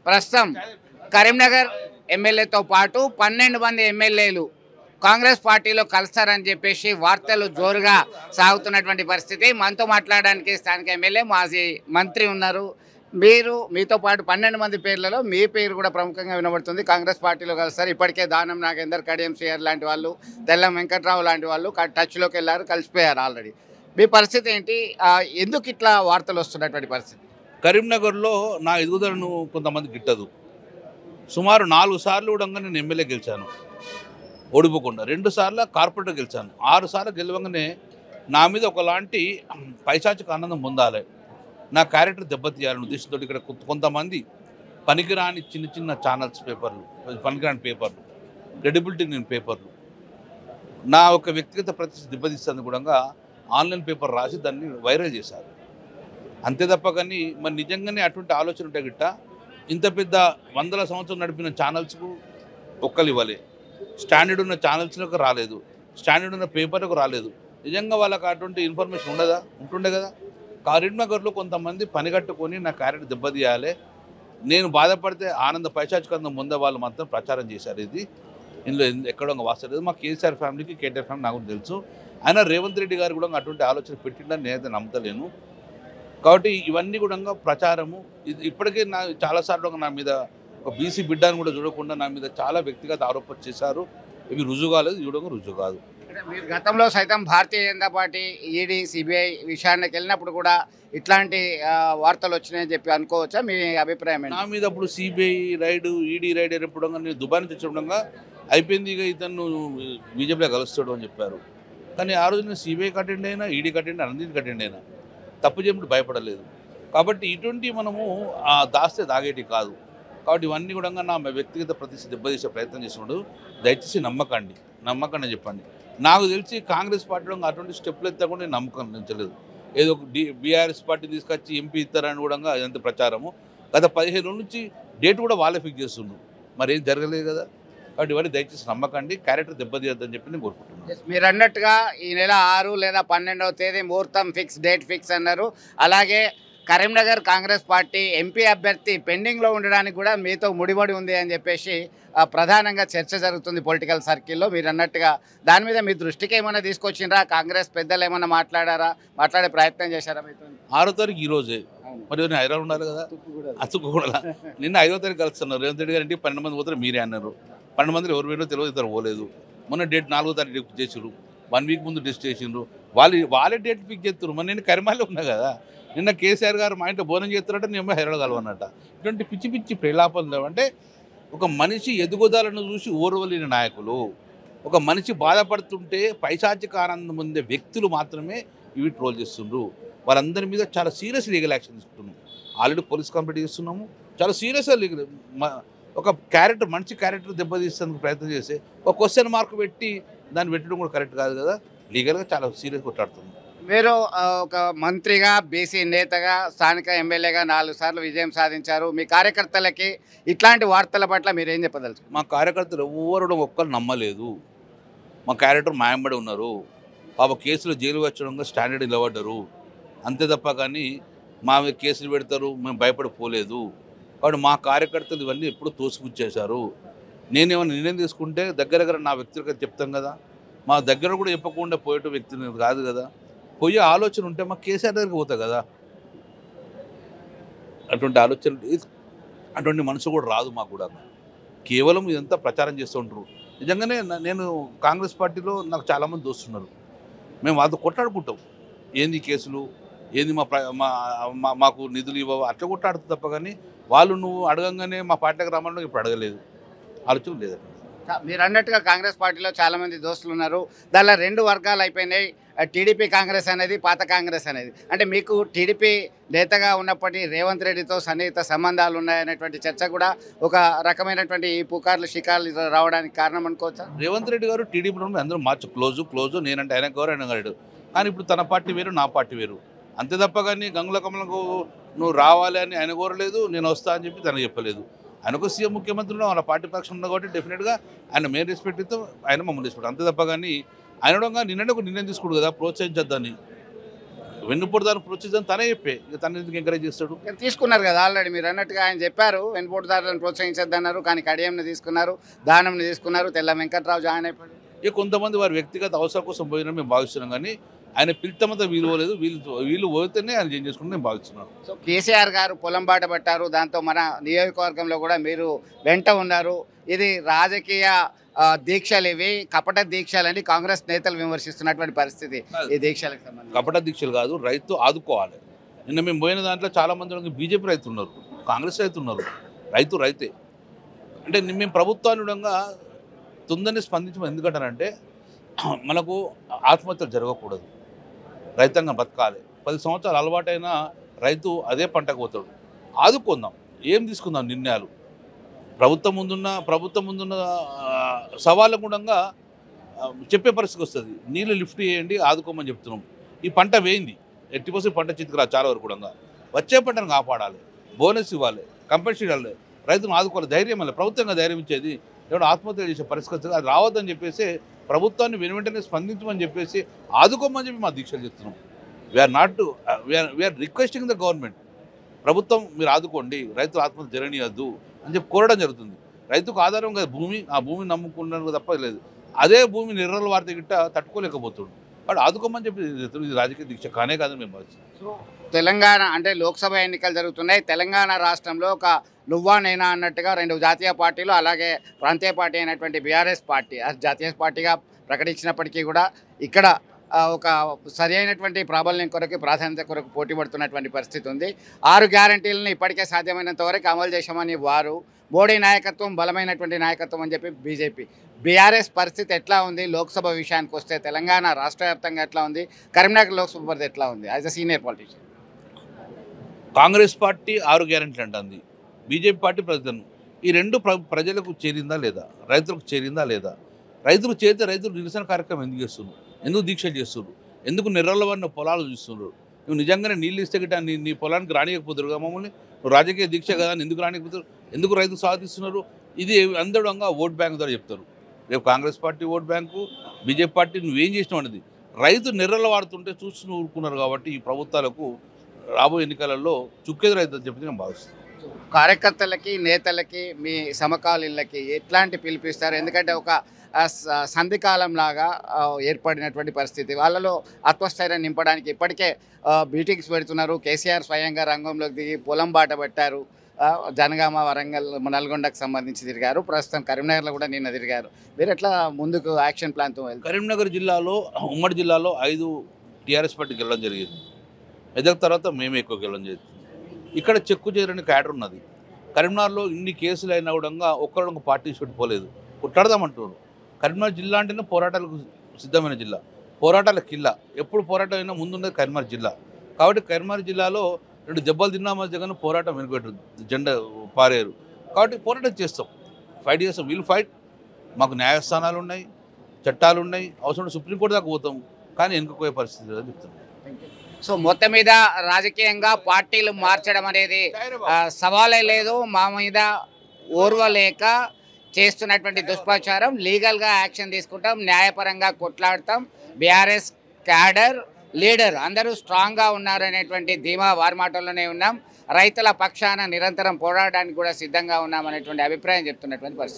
ప్రస్తుతం కరీంనగర్ ఎమ్మెల్యేతో పాటు 12 మంది ఎమ్మెల్యేలు కాంగ్రెస్ పార్టీలో కలుస్తారని చెప్పేసి వార్తలు జోరుగా సాగుతున్నటువంటి పరిస్థితి. మనతో మాట్లాడడానికి స్థానిక ఎమ్మెల్యే మాజీ మంత్రి ఉన్నారు. మీతో పాటు 12 మంది పేర్లలో మీ పేరు కూడా ప్రముఖంగా వినబడుతుంది. కాంగ్రెస్ పార్టీలో కలుస్తారు. ఇప్పటికే దానం నాగేందర్, కడియం శ్రీహర్ లాంటి వాళ్ళు, తెల్లం వెంకట్రావు లాంటి వాళ్ళు టచ్లోకి వెళ్ళారు, కలిసిపోయారు ఆల్రెడీ. మీ పరిస్థితి ఏంటి? ఎందుకు ఇట్లా వార్తలు వస్తున్నటువంటి పరిస్థితి? కరీంనగర్లో నా ఎదుగుదలను కొంతమంది గిట్టదు. సుమారు 4 సార్లు కూడా నేను ఎమ్మెల్యే గెలిచాను ఓడిపోకుండా. 2 సార్లు కార్పొరేటర్ గెలిచాను. 6 సార్లు గెలవగానే నా మీద ఒకలాంటి పైశాచిక ఆనందం పొందాలి, నా క్యారెక్టర్ దెబ్బతీయాలని ఉద్దేశంతో ఇక్కడ కొంతమంది పనికిరాని చిన్న చిన్న ఛానల్స్ పేపర్లు, పనికిరాని పేపర్లు, క్రెడిబిలిటీ లేని పేపర్లు, నా ఒక వ్యక్తిగత ప్రతిష్ట దెబ్బతీస్తుంది కూడా ఆన్లైన్ పేపర్ రాసి దాన్ని వైరల్ చేశారు. అంతే తప్ప కానీ మరి నిజంగానే అటువంటి ఆలోచన ఉంటే గిట్ట ఇంత పెద్ద 100 సంవత్సరాలు నడిపిన ఛానల్స్కు ఒక్కలు ఇవ్వలే, స్టాండర్డ్ ఉన్న ఛానల్స్లకు రాలేదు, స్టాండర్డ్ ఉన్న పేపర్లకు రాలేదు. నిజంగా వాళ్ళకి అటువంటి ఇన్ఫర్మేషన్ ఉంటుండే కదా. కరీంనగర్లో కొంతమంది పనిగట్టుకొని నా క్యారెక్టర్ దెబ్బతీయాలి, నేను బాధపడితే ఆనంద పైశాచికందం ముందే వాళ్ళు మాత్రం ప్రచారం చేశారు. ఇందులో ఎక్కడో వాస్తలేదు. మా కేసీఆర్ ఫ్యామిలీకి కేటీఆర్ ఫ్యామిలీ నాకు తెలుసు. అయినా రేవంత్ రెడ్డి గారు కూడా అటువంటి ఆలోచన పెట్టిందని నేనైతే నమ్మతలేను. కాబట్టి ఇవన్నీ కూడా ప్రచారము. ఇప్పటికే చాలాసార్లు నా మీద ఒక బీసీ బిడ్డను కూడా చూడకుండా నా మీద చాలా వ్యక్తిగత ఆరోపణలు చేశారు. ఇవి రుజువు కాలేదు, చూడగా రుజువు కాదు. మీరు గతంలో సైతం Bharatiya Janata party ED CBI విషయానికి వెళ్ళినప్పుడు కూడా ఇట్లాంటి వార్తలు వచ్చినాయని చెప్పి అనుకోవచ్చా? మీ అభిప్రాయం? నా మీద అప్పుడు సిబిఐ రైడ్, ఈడీ రైడ్ అయినప్పుడు నేను దుబాయ్ నుంచి తెచ్చడంగా అయిపోయింది, ఇక ఇతను బీజేపీలో కలుస్తాడు అని చెప్పారు. కానీ ఆ రోజు నేను సిబిఐకి అటెండ్ అయినా, ఈడీకి అటెండ్ అయినా, అన్నింటికి అటెండ్ అయినా, తప్పు చేయడం భయపడలేదు. కాబట్టి ఇటువంటి మనము దాస్తే దాగేటి కాదు. కాబట్టి ఇవన్నీ కూడా నా వ్యక్తిగత ప్రతిష్ట దెబ్బతీసే ప్రయత్నం చేసినప్పుడు దయచేసి నమ్మకండి చెప్పండి. నాకు తెలిసి కాంగ్రెస్ పార్టీలో అటువంటి స్టెప్లు ఎత్తకుండా నేను నమ్మకం పెంచలేదు. ఏదో బీఆర్ఎస్ పార్టీ తీసుకొచ్చి ఎంపీ ఇస్తారని కూడా అదంతా ప్రచారము. గత 15 రోజుల నుంచి డేట్ కూడా వాళ్ళే ఫిక్స్ చేస్తుండ్రు, మరి ఏం జరగలేదు కదా. కాబట్టి ఇవన్నీ దయచేసి నమ్మకండి, క్యారెక్టర్ దెబ్బతీయద్దని చెప్పి నేను కోరుకుంటున్నాను. మీరు అన్నట్టుగా ఈ నెల 6 లేదా 12వ తేదీ ముహూర్తం ఫిక్స్, డేట్ ఫిక్స్ అన్నారు. అలాగే కరీంనగర్ కాంగ్రెస్ పార్టీ ఎంపీ అభ్యర్థి పెండింగ్లో ఉండడానికి కూడా మీతో ముడిపడి ఉంది అని చెప్పేసి ప్రధానంగా చర్చ జరుగుతుంది పొలిటికల్ సర్కిల్లో. మీరు అన్నట్టుగా దాని మీద మీ దృష్టికి ఏమైనా తీసుకొచ్చిండ్రా? కాంగ్రెస్ పెద్దలు ఏమైనా మాట్లాడే ప్రయత్నం చేశారా మీతో? 6వ తారీఖు ఈరోజే, మరి నేను హైదరాబాద్ ఉండాలి కదా, అతుక్కు కూడా. నిన్న 5వ తారీఖు కలుస్తున్నారు రేవంత్ రెడ్డి గారు. ఇంటికి 12 మంది పోతారు, మీరే అన్నారు. 12 మందిలో ఎవరు పోయినో తెలియదు, ఇద్దరు పోలేదు. మొన్న డేట్ 4వ తారీఖు చేసారు, 1 వీక్ ముందు టెస్ట్ చేసిండ్రు. వాళ్ళే డేట్ ఫిక్స్ చేస్తారు. మరి నేను కరిమాలో ఉన్నా కదా. నిన్న కేసీఆర్ గారు మా ఇంట్లో భోజనం చేస్తారంటే నేను హైదరాబాద్ కలవన్నట్ట. ఇటువంటి పిచ్చి పిచ్చి ప్రలాపనలు. అంటే ఒక మనిషి ఎదుగుదలను చూసి ఓర్వలేని నాయకులు, ఒక మనిషి బాధపడుతుంటే పైశాచిక ఆనందం పొందే వ్యక్తులు మాత్రమే ఇవి ట్రోల్ చేస్తుండ్రు. వాళ్ళందరి మీద చాలా సీరియస్ లీగల్ యాక్షన్ తీసుకుంటున్నాము. ఆల్రెడీ పోలీస్ కంప్లైంట్ చేస్తున్నాము. చాలా సీరియస్గా ఒక క్యారెక్టర్, మంచి క్యారెక్టర్ దెబ్బతీసేందుకు ప్రయత్నం చేసి ఒక క్వశ్చన్ మార్క్ పెట్టి దాన్ని పెట్టడం కూడా కరెక్ట్ కాదు కదా. లీగల్గా చాలా సీరియస్గా కొట్లాడుతున్నాం. మీరు ఒక మంత్రిగా, బీసీ నేతగా, స్థానిక ఎమ్మెల్యేగా 4 సార్లు విజయం సాధించారు. మీ కార్యకర్తలకి ఇట్లాంటి వార్తల పట్ల మీరేం చెప్పదలుచు? మా కార్యకర్తలు ఎవరు ఒక్కరు నమ్మలేదు. మా క్యారెక్టర్ మాయంబడి ఉన్నారు. పాప కేసులో జైలు వచ్చడంగా స్టాండర్డ్ నిలబడ్డారు. అంతే తప్ప కానీ మా కేసులు పెడతారు మేము భయపడిపోలేదు. కాబట్టి మా కార్యకర్తలు ఇవన్నీ ఎప్పుడు తోసిపుచ్చేశారు. నేనేమైనా నిర్ణయం తీసుకుంటే దగ్గర నా వ్యక్తిగత చెప్తాం కదా. మా దగ్గర కూడా చెప్పకుండా పోయేట వ్యక్తిని కాదు కదా. పోయే ఆలోచన ఉంటే మా కేసీఆర్ దగ్గరికి పోతా కదా. అటువంటి ఆలోచన, అటువంటి మనసు కూడా రాదు మాకు కూడా. కేవలం ఇదంతా ప్రచారం చేస్తూ ఉంటారు. నిజంగానే నేను కాంగ్రెస్ పార్టీలో నాకు చాలామంది దోస్తున్నారు. మేము వాళ్ళతో కొట్లాడుకుంటాం. ఏంది కేసులు, ఏంది మాకు నిధులు ఇవ్వవు, అట్లా కొట్లాడుతూ తప్ప కానీ వాళ్ళు నువ్వు అడగంగానే మా పార్టీకి రామని ఇప్పుడు అడగలేదు, ఆలోచన లేదు. మీరు అన్నట్టుగా కాంగ్రెస్ పార్టీలో చాలామంది దోస్తులు ఉన్నారు. దానిలో 2 వర్గాలు అయిపోయినాయి. టీడీపీ కాంగ్రెస్ అనేది, పాత కాంగ్రెస్ అనేది. అంటే మీకు టీడీపీ నేతగా ఉన్నప్పటికీ రేవంత్ రెడ్డితో సన్నిహిత సంబంధాలు ఉన్నాయనేటువంటి చర్చ కూడా ఒక రకమైనటువంటి ఈ పుకార్లు షికార్లు రావడానికి కారణం అనుకోవచ్చా? రేవంత్ రెడ్డి గారు టీడీపీలో అందరూ క్లోజు నేనంటే ఆయన గౌరవ ఆయన గారు. కానీ ఇప్పుడు తన పార్టీ వేరు, నా పార్టీ వేరు. అంతే తప్ప కానీ గంగుల కమలకు నువ్వు రావాలి అని ఆయన కోరలేదు, నేను వస్తా అని చెప్పి తనకు చెప్పలేదు. ఆయనకు సీఎం ముఖ్యమంత్రిలో వాళ్ళ పార్టీ పక్షం ఉన్న కాబట్టి డెఫినెట్గా ఆయన మెయిన్ రెస్పెక్ట్ ఇస్తాం, ఆయన మమ్మల్ని రెస్పెక్ట్. అంతే తప్ప కానీ ఆయన నిన్ననే ఒక నిర్ణయం తీసుకోడు కదా ప్రోత్సహించద్దని. వెన్నుపోటుదారుని ప్రోత్సహించని తనే చెప్పే, ఇక తను ఎందుకు ఎంకరేజ్ చేస్తాడు? తీసుకున్నారు కదా ఆల్రెడీ మీరు అన్నట్టుగా ఆయన చెప్పారు వెనుపోటుదారులను ప్రోత్సహించద్దన్నారు, కానీ కడియంని తీసుకున్నారు, దానంని తీసుకున్నారు, తెల్ల వెంకట్రావు జాయిన్ అయిపోయాడు. ఇక కొంతమంది వారి వ్యక్తిగత అవసరం కోసం పోయినా మేము భావిస్తున్నాం, కానీ ఆయన పిలితమంతా వీలు పోలేదు, వీళ్ళు పోతేనే ఆయన చేంజ్ చేసుకుంటే నేను భావిస్తున్నాను. సో కేసీఆర్ గారు పొలం బాట పట్టారు, దాంతో మన నియోజకవర్గంలో కూడా మీరు వెంట ఉన్నారు. ఇది రాజకీయ దీక్షలు, ఇవి కపట దీక్షలు అని కాంగ్రెస్ నేతలు విమర్శిస్తున్నటువంటి పరిస్థితి. ఈ దీక్షలకు సంబంధించి కపట దీక్షలు కాదు, రైతు ఆదుకోవాలి. నిన్న మేము పోయిన దాంట్లో చాలా మంది బీజేపీ రైతు ఉన్నారు, కాంగ్రెస్ రైతు ఉన్నారు. రైతే అంటే మేము ప్రభుత్వాన్ని విధంగా తొందరని స్పందించమని ఎందుకంటారంటే మనకు ఆత్మహత్యలు జరగకూడదు, రైతాంగం బతకాలి. 10 సంవత్సరాలు అలవాటైన రైతు అదే పంటకు పోతాడు. ఆదుకుందాం, ఏం తీసుకుందాం నిర్ణయాలు. ప్రభుత్వం ముందున్న సవాళ్ళకు కూడా చెప్పే పరిస్థితి వస్తుంది. నీళ్ళు లిఫ్ట్ చేయండి, ఆదుకోమని చెప్తున్నాం. ఈ పంట వేయింది 80% పంట చితికి చాలా వరకు కూడా వచ్చే పంటను కాపాడాలి, బోనస్ ఇవ్వాలి, కంపెన్సేషన్ ఇవ్వాలి, రైతును ఆదుకోవాలి. ధైర్యం వల్ల ప్రభుత్వంగా ధైర్యం ఇచ్చేది ఎవడో ఆత్మహత్య చేసే పరిస్థితి అది రావద్దని చెప్పేసి ప్రభుత్వాన్ని వెంటనే స్పందించమని చెప్పేసి ఆదుకోమని చెప్పి మా దీక్షలు చెప్తున్నాం. వీఆర్ రిక్వెస్టింగ్ ద గవర్నమెంట్, ప్రభుత్వం మీరు ఆదుకోండి, రైతులు ఆత్మహత్య జరగనీయద్దు అని చెప్పి కోరడం జరుగుతుంది. రైతుకు ఆధారం కదా భూమి, ఆ భూమిని నమ్ముకున్నాను తప్ప లేదు. అదే భూమి నిర్రల వార్త గిట్ట తట్టుకోలేకపోతాడు, వాడు ఆదుకోమని చెప్పి ఇది రాజకీయ దీక్ష కానే కాదని మేము భావిస్తాం. సో తెలంగాణ అంటే లోక్సభ ఎన్నికలు జరుగుతున్నాయి. తెలంగాణ రాష్ట్రంలో ఒక నువ్వా నేనా అన్నట్టుగా 2 జాతీయ పార్టీలు, అలాగే ప్రాంతీయ పార్టీ అయినటువంటి బీఆర్ఎస్ పార్టీ జాతీయ పార్టీగా ప్రకటించినప్పటికీ కూడా ఇక్కడ ఒక సరి అయినటువంటి ప్రాబల్యం కొరకు, ప్రాధాన్యత కొరకు పోటీ పడుతున్నటువంటి పరిస్థితి ఉంది. 6 గ్యారంటీలను ఇప్పటికే సాధ్యమైనంత వరకు అమలు చేశామని వారు, మోడీ నాయకత్వం బలమైనటువంటి నాయకత్వం అని చెప్పి బీజేపీ. బీఆర్ఎస్ పరిస్థితి ఎట్లా ఉంది? లోక్సభ విషయానికి వస్తే తెలంగాణ రాష్ట్ర వ్యాప్తంగా ఎట్లా ఉంది? కరీంనగర్ లోక్సభ పరిస్థితి ఎట్లా ఉంది? As a senior politician. Congress party 6 గ్యారెంటీలు అంటుంది, బీజేపీ పార్టీ ప్రజలను. ఈ రెండు ప్రజలకు చేరిందా లేదా, రైతులకు చేరిందా లేదా? రైతులు చేరితే రైతులు నిరసన కార్యక్రమం ఎందుకు చేస్తున్నారు, ఎందుకు దీక్షలు చేస్తున్నారు, ఎందుకు నిర్రలవన్న పొలాలు చూస్తున్నారు? నువ్వు నిజంగానే నీళ్ళు ఇస్తే గిట్ట నీ పొలానికి రానియకపోతారుగా మమ్మల్ని, నువ్వు రాజకీయ దీక్ష కదా అని ఎందుకు రానియకపోతారు? ఎందుకు రైతులు సాధిస్తున్నారు? ఇది అందడంగా ఓట్ బ్యాంక్ ద్వారా చెప్తారు. రేపు Congress party vote bank, BJP party నువ్వేం చేసినావు అనేది. రైతు నిర్రల వాడుతుంటే చూస్తూ ఊరుకున్నారు కాబట్టి ఈ ప్రభుత్వాలకు రాబోయే ఎన్నికలలో చుక్కెదురైతుందని చెప్పి నేను భావిస్తాను. కార్యకర్తలకి, నేతలకి, మీ సమకాలీళ్ళకి ఎట్లాంటి పిలిపిస్తారు? ఎందుకంటే ఒక సంధికాలం లాగా ఏర్పడినటువంటి పరిస్థితి, వాళ్ళలో ఆత్మస్థైర్యం నింపడానికి ఇప్పటికే మీటింగ్స్ పెడుతున్నారు. కేసీఆర్ స్వయంగా రంగంలోకి దిగి పొలం బాట పెట్టారు. జనగామ, వరంగల్, నల్గొండకు సంబంధించి తిరిగారు. ప్రస్తుతం కరీంనగర్లో కూడా నిన్న తిరిగారు. మీరు ఎట్లా ముందుకు యాక్షన్ ప్లాన్తో వెళ్తారు? కరీంనగర్ జిల్లాలో, ఉమ్మడి జిల్లాలో 5 టీఆర్ఎస్ పార్టీకి వెళ్ళడం జరిగింది. మెదక్ తర్వాత మేమే ఎక్కువ వెళ్ళడం జరిగింది. ఇక్కడ చెక్కు చేరని క్యాడర్ ఉన్నది. కరీంనగర్లో ఇన్ని కేసులు అయినా కూడా ఒక్కరు పార్టీ పెట్టుకోలేదు, కొట్లాడదామంటున్నారు. కరీంనగర్ జిల్లా అంటేనే పోరాటాలకు సిద్ధమైన జిల్లా, పోరాటాల కిల్లా. ఎప్పుడు పోరాటం అయినా ముందున్నది కరీంనగర్ జిల్లా. కాబట్టి కరీంనగర్ జిల్లాలో 2 దెబ్బలు తిన్నామా జగన్ పోరాటం వెనుకబెట్టారు, జెండా పారేరు. కాబట్టి పోరాటం చేస్తాం, ఫైట్ చేస్తాం. వీళ్ళు ఫైట్, మాకు న్యాయస్థానాలు ఉన్నాయి, చట్టాలు ఉన్నాయి, అవసరం సుప్రీంకోర్టు దాకా పోతాం, కానీ వెనుకపోయే పరిస్థితి లేదని చెప్తున్నాం. సో మొత్తం మీద రాజకీయంగా పార్టీలు మార్చడం అనేది సవాలే లేదు. మా మీద ఓర్వలేక చేస్తున్నటువంటి దుష్ప్రచారం, లీగల్గా యాక్షన్ తీసుకుంటాం, న్యాయపరంగా కొట్లాడతాం. బీఆర్ఎస్ క్యాడర్, లీడర్ అందరూ స్ట్రాంగ్గా ఉన్నారనేటువంటి ధీమా వారి మాటల్లోనే ఉన్నాం. రైతుల పక్షాన నిరంతరం పోరాడడానికి కూడా సిద్ధంగా ఉన్నామనేటువంటి అభిప్రాయం చెప్తున్నటువంటి పరిస్థితి.